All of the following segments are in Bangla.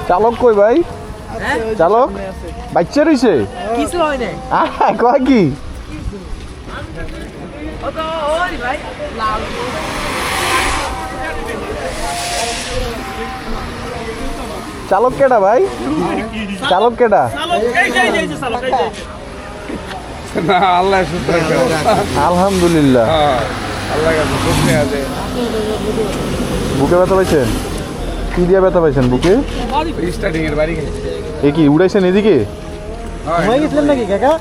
চালক কই ভাই? চালক বাচ্চা রইছে কিছু হয় না কয় কি চালক কেডা ভাই? চালক কেডা? আলহামদুলিল্লাহ। বুকে ব্যথা পাইছেন? কি দিয়ে ব্যথা পাইছেন বুকে? এ কি উড়াইছেন এদিকে? নাকি কাকা?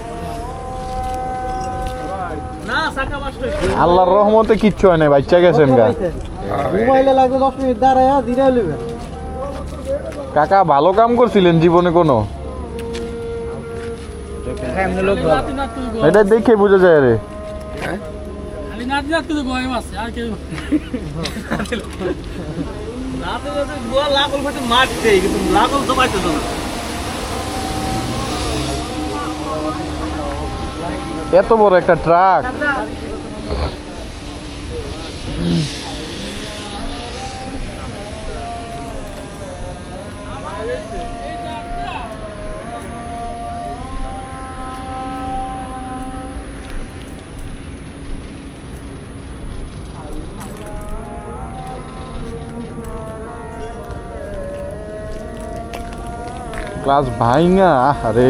আল্লাহর রহমতে কিচ্ছু হয় নাই, বাচ্চা গেছেন গা। মোবাইলে লাগবে 10 মিনিট দাঁড়ায় দিনে লইবেন। কাকা ভালো কাম করছিলেন জীবনে কোনো? এটা দেখে বোঝা যায় রে। এত বড় একটা ট্রাক ক্লাস ভাইঙ্গা আরে